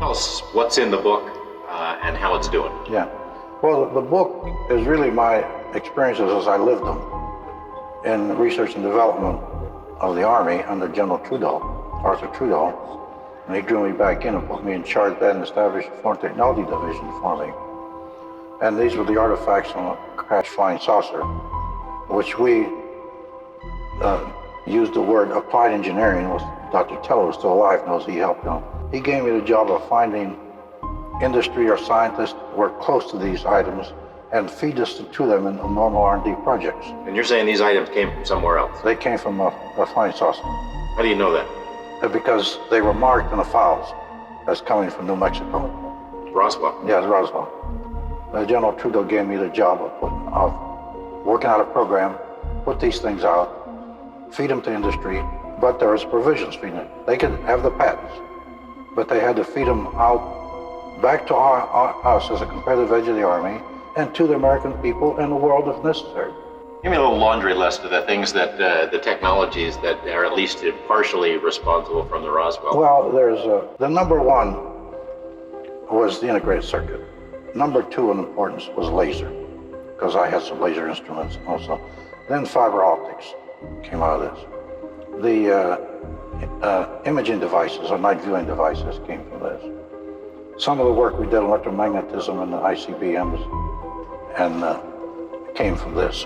Tell us what's in the book and how it's doing. Yeah. Well, the book is really my experiences as I lived them in research and development of the Army under General Trudeau, Arthur Trudeau. And he drew me back in and put me in charge then and established a Foreign Technology Division for me. And these were the artifacts on a crashed flying saucer, which we used the word applied engineering. Was Dr. Teller, who's still alive, knows he helped him. He gave me the job of finding industry or scientists who work close to these items and feed us to them in normal R&D projects. And you're saying these items came from somewhere else? They came from a flying saucer. How do you know that? Because they were marked in the files as coming from New Mexico. Roswell? Yeah, it's Roswell. General Trudeau gave me the job of working out a program, put these things out, feed them to industry, but there was provisions feeding it. They could have the patents, but they had to feed them out back to us as a competitive edge of the Army and to the American people and the world if necessary. Give me a little laundry list of the things that, the technologies that are at least partially responsible from the Roswell. Well, there's the number one was the integrated circuit. Number two in importance was laser, because I had some laser instruments also. Then fiber optics came out of this. The imaging devices or night viewing devices came from this. Some of the work we did on electromagnetism and the ICBMs and came from this.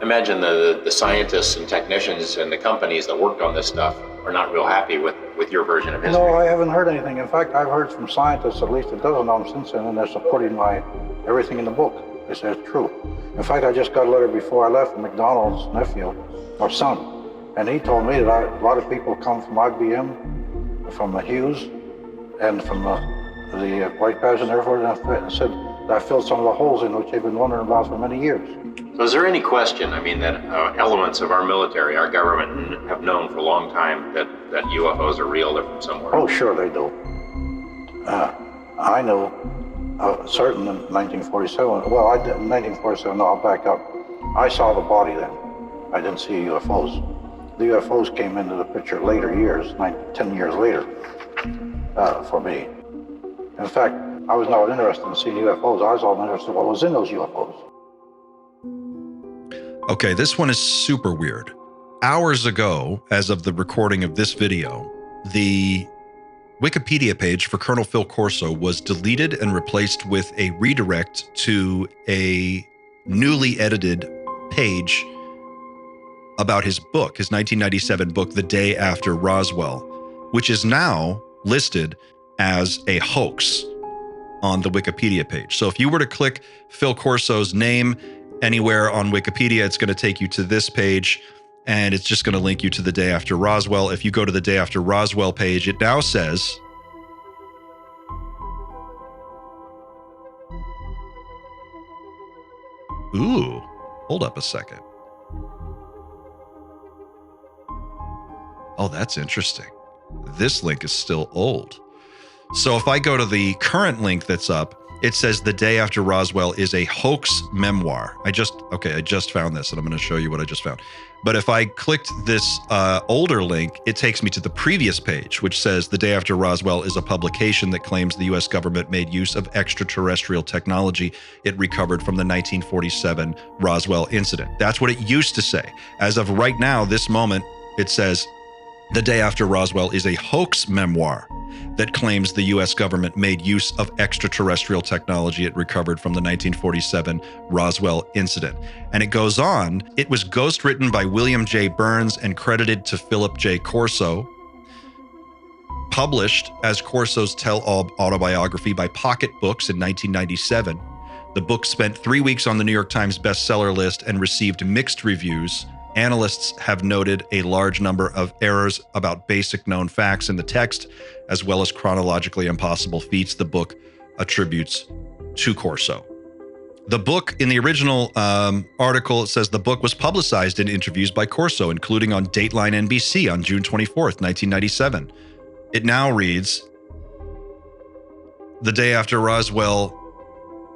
Imagine the scientists and technicians and the companies that worked on this stuff are not real happy with your version of history. No, I haven't heard anything. In fact, I've heard from scientists, at least a dozen of them since then, and they're supporting everything in the book. They say it's true. In fact, I just got a letter before I left from McDonald's nephew, or son, and he told me that a lot of people come from IBM, from the Hughes, and from the White Pageant Air Force, and said that I filled some of the holes in which they've been wondering about for many years. So is there any question, I mean, that elements of our military, our government, have known for a long time that UFOs are real, they're from somewhere? Oh, sure they do. I know certain in 1947, well, I did in 1947, no, I'll back up. I saw the body then. I didn't see UFOs. The UFOs came into the picture later years, 10 years later, for me. In fact, I was not interested in seeing UFOs. I was all interested in what was in those UFOs. Okay, this one is super weird. Hours ago, as of the recording of this video, the Wikipedia page for Colonel Phil Corso was deleted and replaced with a redirect to a newly edited page about his book, his 1997 book, The Day After Roswell, which is now listed as a hoax on the Wikipedia page. So if you were to click Phil Corso's name anywhere on Wikipedia, it's going to take you to this page, and it's just going to link you to The Day After Roswell. If you go to the Day After Roswell page, it now says, ooh, hold up a second. Oh, that's interesting. This link is still old. So if I go to the current link that's up, it says The Day After Roswell is a hoax memoir. I just found this, and I'm going to show you what I just found. But if I clicked this older link, it takes me to the previous page, which says The Day After Roswell is a publication that claims the U.S. government made use of extraterrestrial technology it recovered from the 1947 Roswell incident. That's what it used to say. As of right now, this moment, it says The Day After Roswell is a hoax memoir that claims the U.S. government made use of extraterrestrial technology it recovered from the 1947 Roswell incident. And it goes on, it was ghostwritten by William J. Burns and credited to Philip J. Corso, published as Corso's tell-all autobiography by Pocket Books in 1997. The book spent 3 weeks on the New York Times bestseller list and received mixed reviews. Analysts have noted a large number of errors about basic known facts in the text, as well as chronologically impossible feats the book attributes to Corso. The book, in the original article, it says the book was publicized in interviews by Corso, including on Dateline NBC on June 24th, 1997. It now reads, The Day After Roswell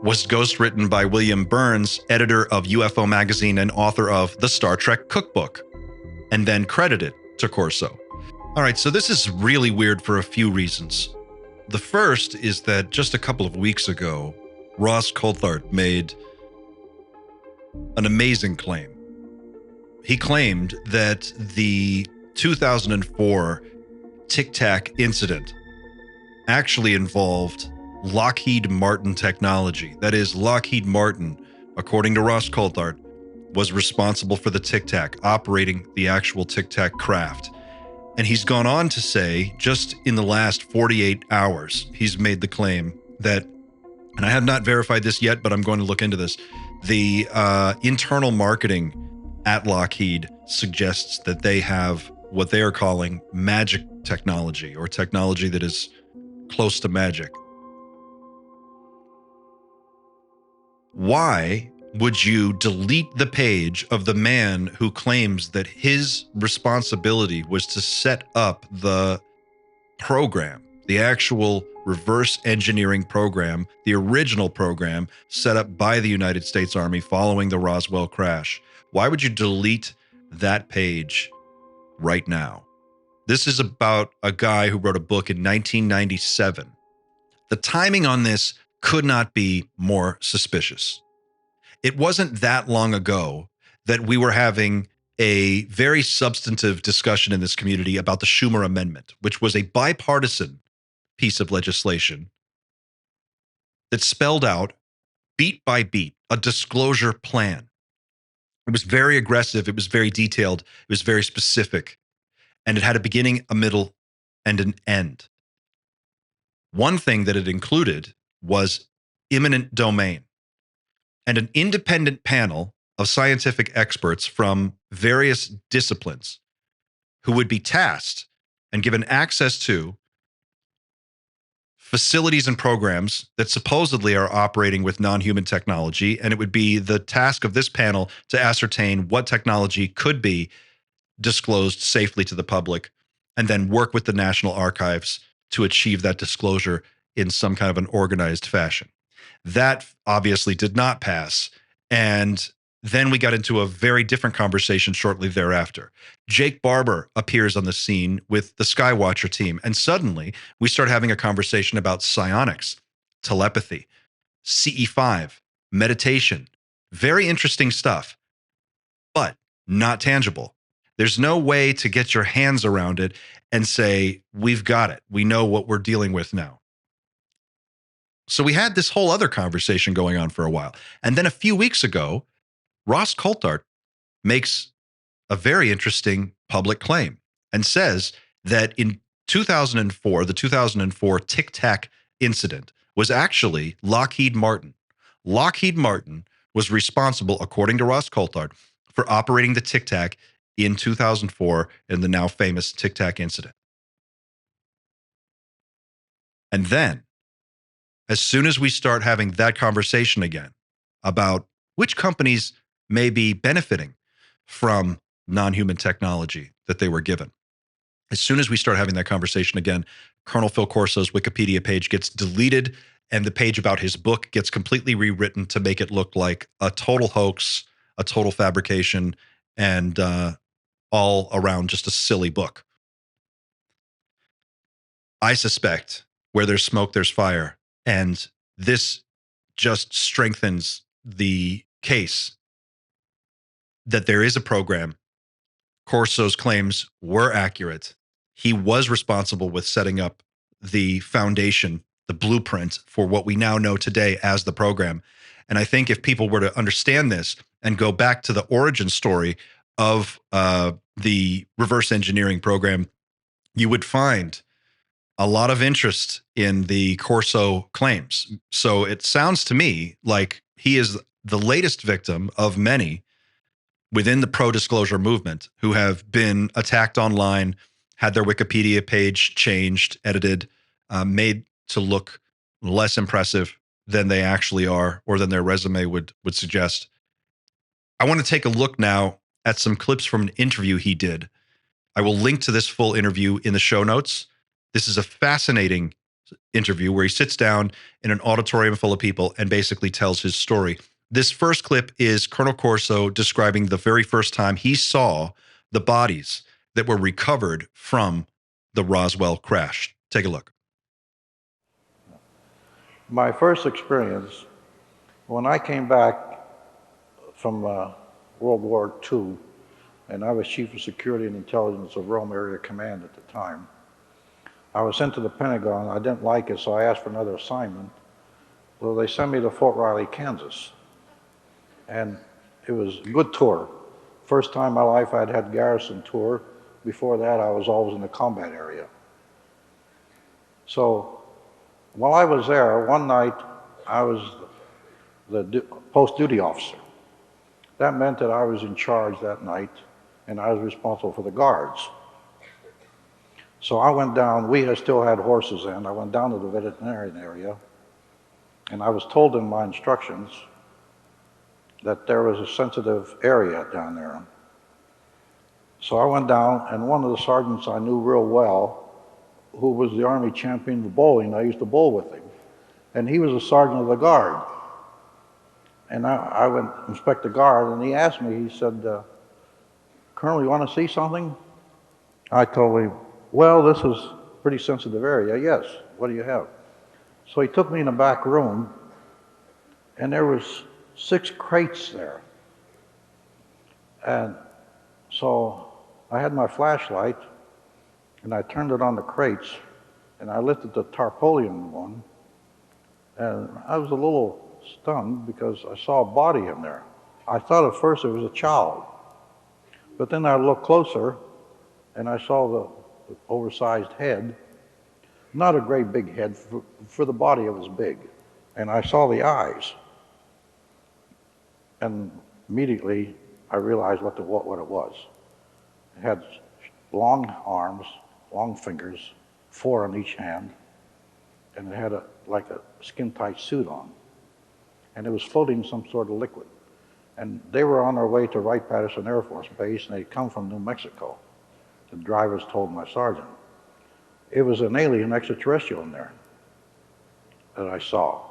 was ghostwritten by William Burns, editor of UFO Magazine and author of The Star Trek Cookbook, and then credited to Corso. All right, so this is really weird for a few reasons. The first is that just a couple of weeks ago, Ross Coulthart made an amazing claim. He claimed that the 2004 Tic Tac incident actually involved Lockheed Martin technology. That is, Lockheed Martin, according to Ross Coulthart, was responsible for the Tic Tac, operating the actual Tic Tac craft. And he's gone on to say, just in the last 48 hours, he's made the claim that, and I have not verified this yet, but I'm going to look into this, the internal marketing at Lockheed suggests that they have what they are calling magic technology, or technology that is close to magic. Why would you delete the page of the man who claims that his responsibility was to set up the program, the actual reverse engineering program, the original program set up by the United States Army following the Roswell crash? Why would you delete that page right now? This is about a guy who wrote a book in 1997. The timing on this could not be more suspicious. It wasn't that long ago that we were having a very substantive discussion in this community about the Schumer Amendment, which was a bipartisan piece of legislation that spelled out, beat by beat, a disclosure plan. It was very aggressive. It was very detailed. It was very specific. And it had a beginning, a middle, and an end. One thing that it included was eminent domain. And an independent panel of scientific experts from various disciplines who would be tasked and given access to facilities and programs that supposedly are operating with non-human technology. And it would be the task of this panel to ascertain what technology could be disclosed safely to the public, and then work with the National Archives to achieve that disclosure in some kind of an organized fashion. That obviously did not pass. And then we got into a very different conversation shortly thereafter. Jake Barber appears on the scene with the Skywatcher team. And suddenly we start having a conversation about psionics, telepathy, CE5, meditation. Very interesting stuff, but not tangible. There's no way to get your hands around it and say, we've got it. We know what we're dealing with now. So we had this whole other conversation going on for a while. And then a few weeks ago, Ross Coulthart makes a very interesting public claim and says that in 2004, the 2004 Tic Tac incident was actually Lockheed Martin. Lockheed Martin was responsible, according to Ross Coulthart, for operating the Tic Tac in 2004 in the now famous Tic Tac incident. And then, as soon as we start having that conversation again about which companies may be benefiting from non-human technology that they were given, as soon as we start having that conversation again, Colonel Phil Corso's Wikipedia page gets deleted, and the page about his book gets completely rewritten to make it look like a total hoax, a total fabrication, and all around just a silly book. I suspect where there's smoke, there's fire. And this just strengthens the case that there is a program. Corso's claims were accurate. He was responsible with setting up the foundation, the blueprint for what we now know today as the program. And I think if people were to understand this and go back to the origin story of the reverse engineering program, you would find a lot of interest in the Corso claims. So it sounds to me like he is the latest victim of many within the pro-disclosure movement who have been attacked online, had their Wikipedia page changed, edited, made to look less impressive than they actually are, or than their resume would suggest. I want to take a look now at some clips from an interview he did. I will link to this full interview in the show notes. This is a fascinating interview where he sits down in an auditorium full of people and basically tells his story. This first clip is Colonel Corso describing the very first time he saw the bodies that were recovered from the Roswell crash. Take a look. My first experience, when I came back from World War II, and I was Chief of Security and Intelligence of Rome Area Command at the time, I was sent to the Pentagon. I didn't like it, so I asked for another assignment. So they sent me to Fort Riley, Kansas. And it was a good tour. First time in my life I'd had garrison tour. Before that, I was always in the combat area. So while I was there, one night I was the post-duty officer. That meant that I was in charge that night, and I was responsible for the guards. So I went down, we still had horses then, I went down to the veterinarian area, and I was told in my instructions that there was a sensitive area down there. So I went down, and one of the sergeants I knew real well, who was the Army champion of bowling, I used to bowl with him, and he was a sergeant of the guard. And I went inspect the guard, and he asked me, he said, Colonel, you want to see something? I told him, well, this is a pretty sensitive area. Yes, what do you have? So he took me in the back room, and there was 6 crates there. And so I had my flashlight, and I turned it on the crates, and I lifted the tarpaulin one, and I was a little stunned because I saw a body in there. I thought at first it was a child, but then I looked closer, and I saw the oversized head. Not a great big head, for the body it was big. And I saw the eyes. And immediately I realized what it was. It had long arms, long fingers, 4 on each hand, and it had like a skin-tight suit on. And it was floating some sort of liquid. And they were on their way to Wright-Patterson Air Force Base, and they'd come from New Mexico. The drivers told my sergeant. It was an alien extraterrestrial in there that I saw.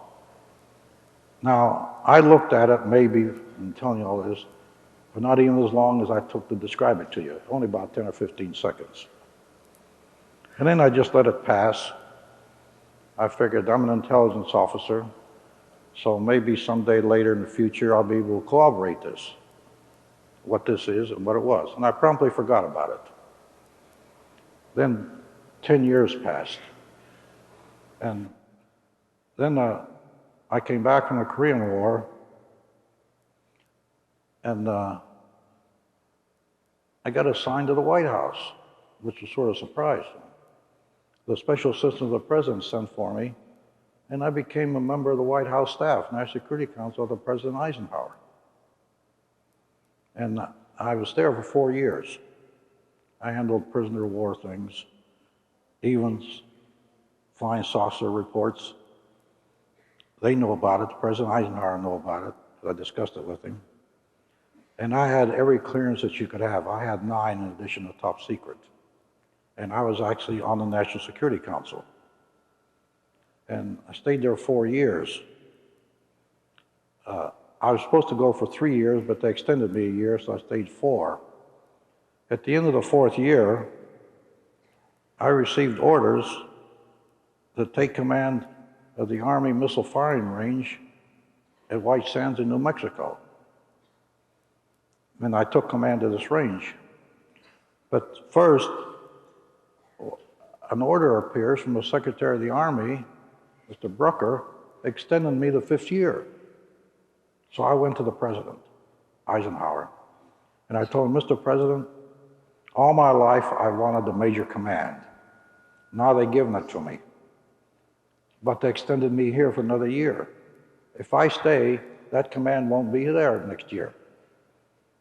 Now, I looked at it, maybe, I'm telling you all this, but not even as long as I took to describe it to you, only about 10 or 15 seconds. And then I just let it pass. I figured I'm an intelligence officer, so maybe someday later in the future I'll be able to corroborate this, what this is and what it was. And I promptly forgot about it. Then 10 years passed. And then I came back from the Korean War, and I got assigned to the White House, which was sort of a surprise. The special assistant of the president sent for me, and I became a member of the White House staff, National Security Council under President Eisenhower. And I was there for 4 years. I handled prisoner of war things, even flying saucer reports. They know about it. President Eisenhower knew about it. I discussed it with him. And I had every clearance that you could have. I had 9 in addition to top secret. And I was actually on the National Security Council. And I stayed there 4 years. I was supposed to go for 3 years, but they extended me a year, so I stayed 4. At the end of the 4th year, I received orders to take command of the Army missile firing range at White Sands in New Mexico. And I took command of this range. But first, an order appears from the Secretary of the Army, Mr. Brucker, extending me the 5th year. So I went to the President, Eisenhower, and I told him, Mr. President, all my life I wanted the major command. Now they've given it to me. But they extended me here for another year. If I stay, that command won't be there next year.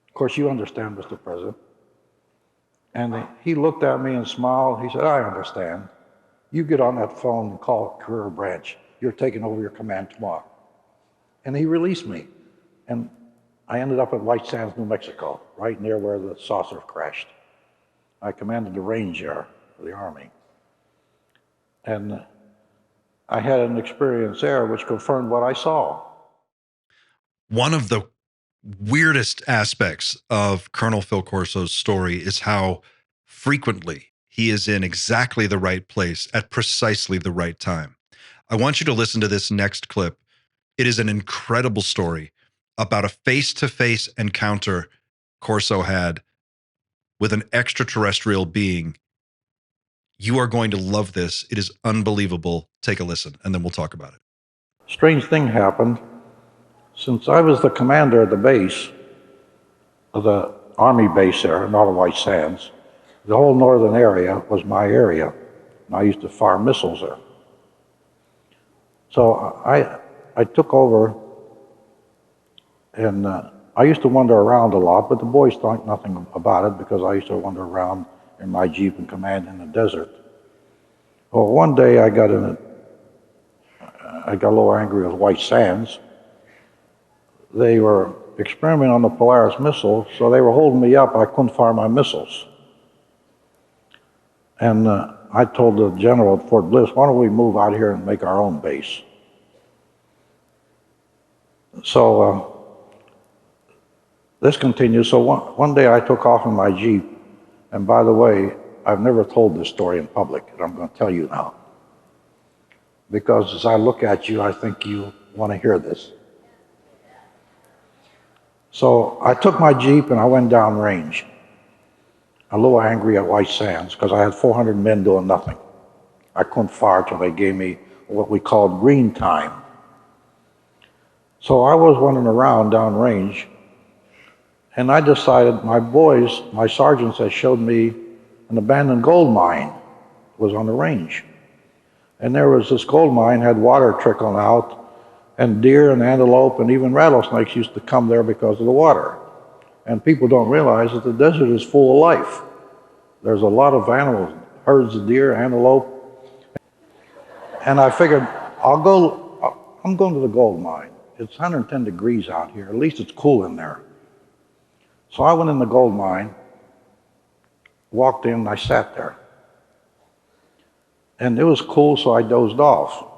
Of course, you understand, Mr. President. And he looked at me and smiled. He said, I understand. You get on that phone and call Career Branch. You're taking over your command tomorrow. And he released me. And I ended up at White Sands, New Mexico, right near where the saucer crashed. I commanded the range there for the Army. And I had an experience there which confirmed what I saw. One of the weirdest aspects of Colonel Phil Corso's story is how frequently he is in exactly the right place at precisely the right time. I want you to listen to this next clip. It is an incredible story about a face-to-face encounter Corso had with an extraterrestrial being. You are going to love this. It is unbelievable. Take a listen, and then we'll talk about it. Strange thing happened. Since I was the commander of the base, of the Army base there in all the White Sands, the whole northern area was my area, and I used to fire missiles there. So I took over, and I used to wander around a lot, but the boys thought nothing about it because I used to wander around in my Jeep and command in the desert. Well, one day I got a little angry with White Sands. They were experimenting on the Polaris missile, so they were holding me up. I couldn't fire my missiles. And I told the general at Fort Bliss, why don't we move out here and make our own base? So this continues. So one day I took off in my Jeep, and by the way, I've never told this story in public, and I'm going to tell you now. Because as I look at you, I think you want to hear this. So I took my Jeep and I went down range. A little angry at White Sands because I had 400 men doing nothing. I couldn't fire till they gave me what we called green time. So I was wandering around down range, and I decided my sergeants had showed me an abandoned gold mine was on the range. And there was this gold mine, had water trickling out, and deer and antelope and even rattlesnakes used to come there because of the water. And people don't realize that the desert is full of life. There's a lot of animals, herds of deer, antelope. And I figured, I'm going to the gold mine. It's 110 degrees out here. At least it's cool in there. So I went in the gold mine, walked in, and I sat there. And it was cool, so I dozed off.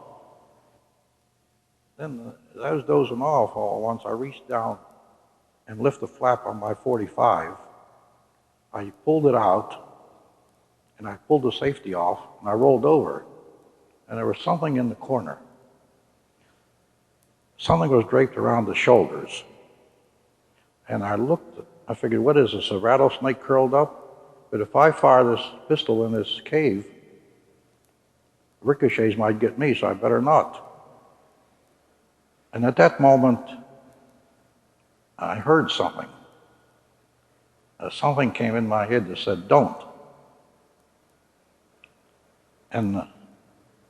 Then I was dozing off all at once. I reached down and lifted the flap on my 45. I pulled it out, and I pulled the safety off, and I rolled over. And there was something in the corner. Something was draped around the shoulders. And I looked, I figured, what is this, a rattlesnake curled up? But if I fire this pistol in this cave, ricochets might get me, so I better not. And at that moment, I heard something. Something came in my head that said, don't. And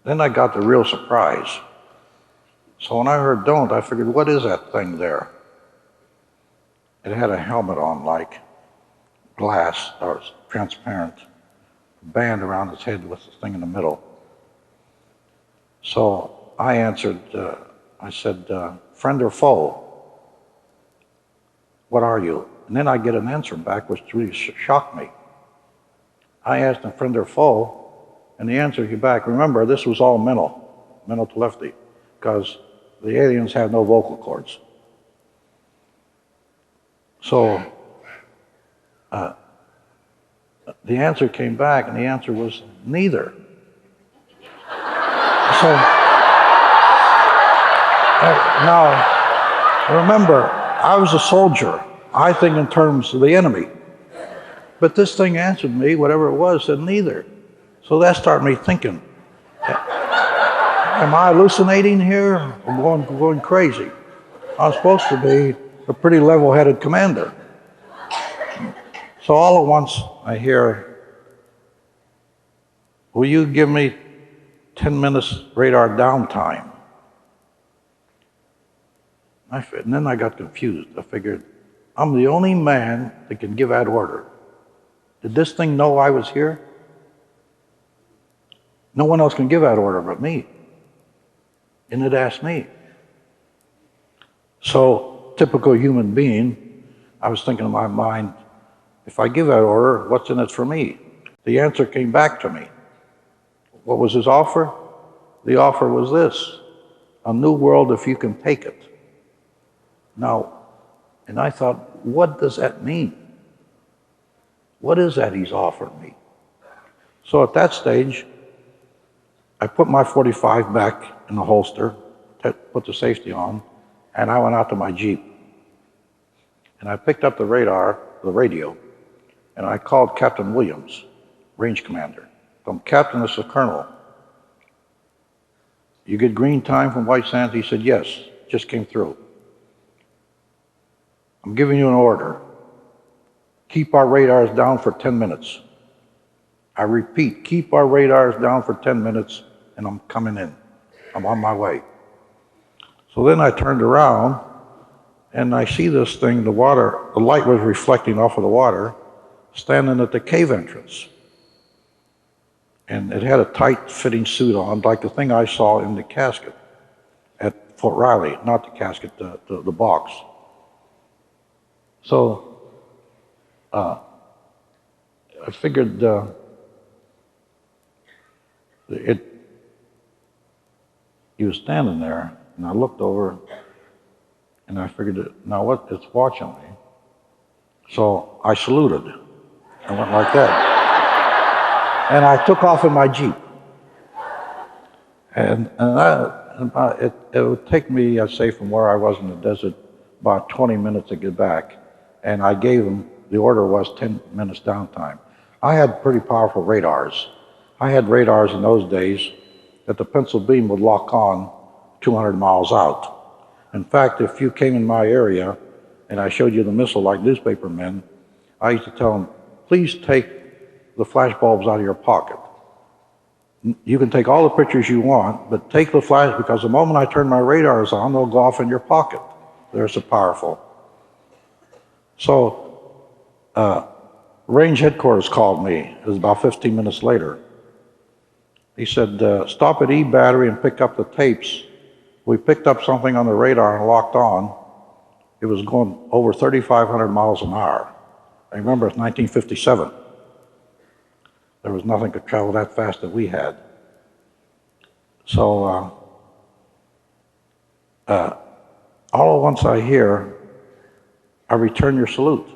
then I got the real surprise. So when I heard don't, I figured, what is that thing there? It had a helmet on, like glass, or transparent, band around its head with the thing in the middle. So I answered, I said, friend or foe? What are you? And then I get an answer back, which really shocked me. I asked him, friend or foe? And the answer came back, remember, this was all mental telepathy, because the aliens have no vocal cords. So the answer came back, and the answer was neither. So now, remember, I was a soldier. I think in terms of the enemy. But this thing answered me, whatever it was, said neither. So that started me thinking, am I hallucinating here? I'm going crazy. I'm supposed to be a pretty level-headed commander. So all at once I hear, will you give me 10 minutes radar downtime? And then I got confused. I figured, I'm the only man that can give that order. Did this thing know I was here? No one else can give that order but me. And it asked me. So, typical human being, I was thinking in my mind, if I give that order, what's in it for me? The answer came back to me. What was his offer? The offer was this: a new world if you can take it. Now, and I thought, what does that mean? What is that he's offered me? So at that stage, I put my 45 back in the holster, put the safety on, and I went out to my Jeep. And I picked up the radio, and I called Captain Williams, range commander. From Captain, this is Colonel. You get green time from White Sands? He said, yes, just came through. I'm giving you an order. Keep our radars down for 10 minutes. I repeat, keep our radars down for 10 minutes, and I'm coming in. I'm on my way. So then I turned around, and I see this thing, the light was reflecting off of the water, standing at the cave entrance. And it had a tight-fitting suit on, like the thing I saw in the casket at Fort Riley, not the casket, the box. So I figured he was standing there, and I looked over, and I figured, now what? It's watching me. So I saluted. I went like that. And I took off in my Jeep. And it would take me, I'd say, from where I was in the desert, about 20 minutes to get back. And I gave him, the order was 10 minutes downtime. I had pretty powerful radars. I had radars in those days that the pencil beam would lock on 200 miles out. In fact, if you came in my area and I showed you the missile like newspaper men, I used to tell them, please take the flash bulbs out of your pocket. You can take all the pictures you want, but take the flash, because the moment I turn my radars on, they'll go off in your pocket. They're so powerful. So, Range Headquarters called me. It was about 15 minutes later. He said, stop at E Battery and pick up the tapes. We picked up something on the radar and locked on. It was going over 3,500 miles an hour. I remember it's 1957. There was nothing could travel that fast that we had. So, all at once I hear, I return your salute.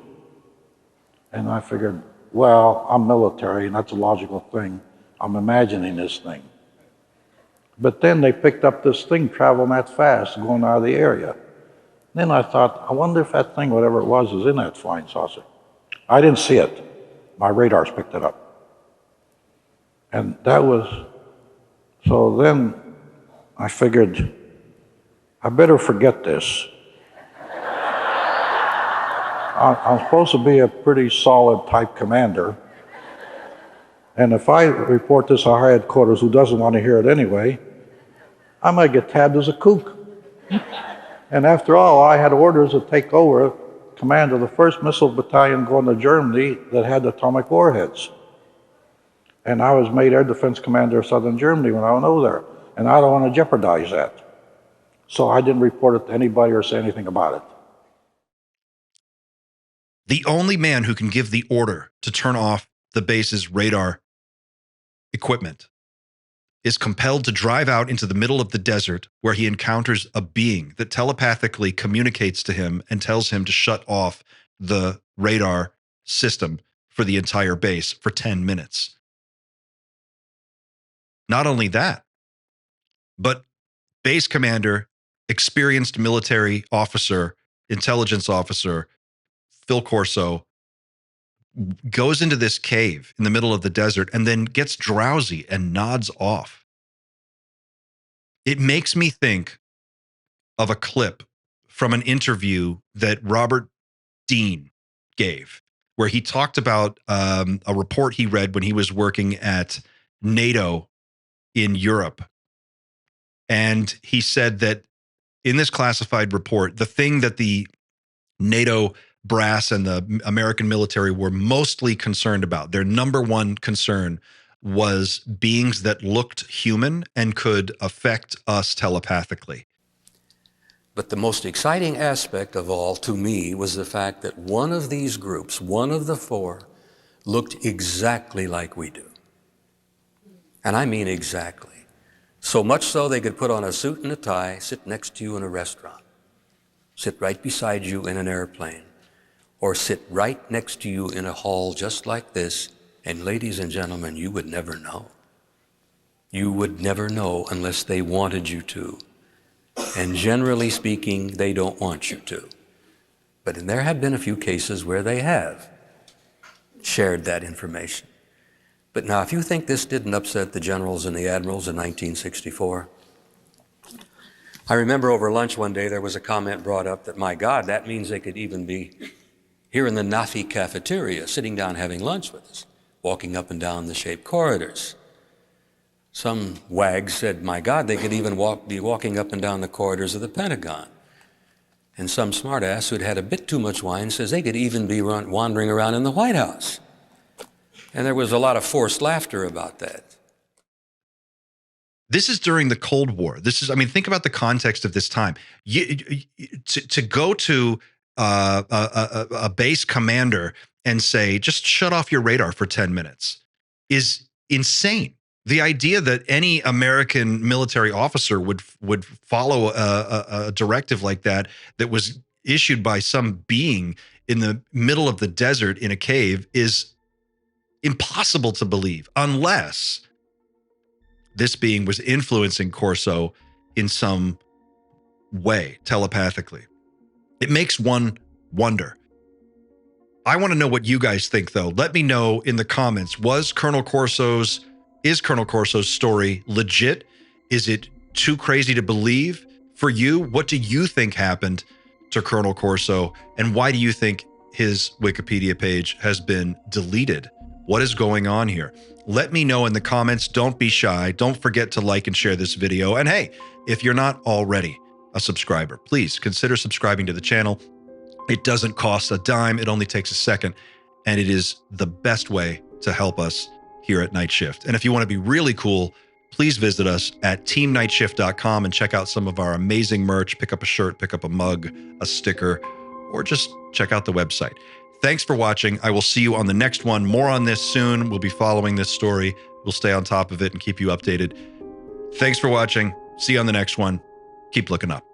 And I figured, well, I'm military, and that's a logical thing. I'm imagining this thing. But then they picked up this thing traveling that fast, going out of the area. Then I thought, I wonder if that thing, whatever it was, is in that flying saucer. I didn't see it. My radars picked it up. And that was, so then I figured, I better forget this. I'm supposed to be a pretty solid type commander. And if I report this to high headquarters, who doesn't want to hear it anyway, I might get tabbed as a kook. And after all, I had orders to take over command of the 1st Missile Battalion going to Germany that had atomic warheads. And I was made Air Defense Commander of Southern Germany when I went over there. And I don't want to jeopardize that. So I didn't report it to anybody or say anything about it. The only man who can give the order to turn off the base's radar equipment is compelled to drive out into the middle of the desert, where he encounters a being that telepathically communicates to him and tells him to shut off the radar system for the entire base for 10 minutes. Not only that, but base commander, experienced military officer, intelligence officer, Phil Corso, goes into this cave in the middle of the desert and then gets drowsy and nods off. It makes me think of a clip from an interview that Robert Dean gave, where he talked about a report he read when he was working at NATO in Europe. And he said that in this classified report, the thing that the NATO brass and the American military were mostly concerned about, their number one concern, was beings that looked human and could affect us telepathically. But the most exciting aspect of all to me was the fact that one of these groups, one of the 4, looked exactly like we do. And I mean exactly. So much so they could put on a suit and a tie, sit next to you in a restaurant, sit right beside you in an airplane, or sit right next to you in a hall just like this, and ladies and gentlemen, you would never know. You would never know unless they wanted you to. And generally speaking, they don't want you to. But there have been a few cases where they have shared that information. But now, if you think this didn't upset the generals and the admirals in 1964, I remember over lunch one day there was a comment brought up that, my God, that means they could even be here in the NAFI cafeteria, sitting down having lunch with us, walking up and down the shaped corridors. Some wags said, my God, they could even be walking up and down the corridors of the Pentagon. And some smartass who'd had a bit too much wine says they could even be wandering around in the White House. And there was a lot of forced laughter about that. This is during the Cold War. This is, I mean, think about the context of this time. To go to a base commander and say, just shut off your radar for 10 minutes is insane. The idea that any American military officer would follow a directive like that was issued by some being in the middle of the desert in a cave is impossible to believe, unless this being was influencing Corso in some way, telepathically. It makes one wonder. I want to know what you guys think, though. Let me know in the comments. Is Colonel Corso's story legit? Is it too crazy to believe for you? What do you think happened to Colonel Corso? And why do you think his Wikipedia page has been deleted? What is going on here? Let me know in the comments. Don't be shy. Don't forget to like and share this video. And hey, if you're not already a subscriber, please consider subscribing to the channel. It doesn't cost a dime. It only takes a second. And it is the best way to help us here at Night Shift. And if you want to be really cool, please visit us at teamnightshift.com and check out some of our amazing merch. Pick up a shirt, pick up a mug, a sticker, or just check out the website. Thanks for watching. I will see you on the next one. More on this soon. We'll be following this story. We'll stay on top of it and keep you updated. Thanks for watching. See you on the next one. Keep looking up.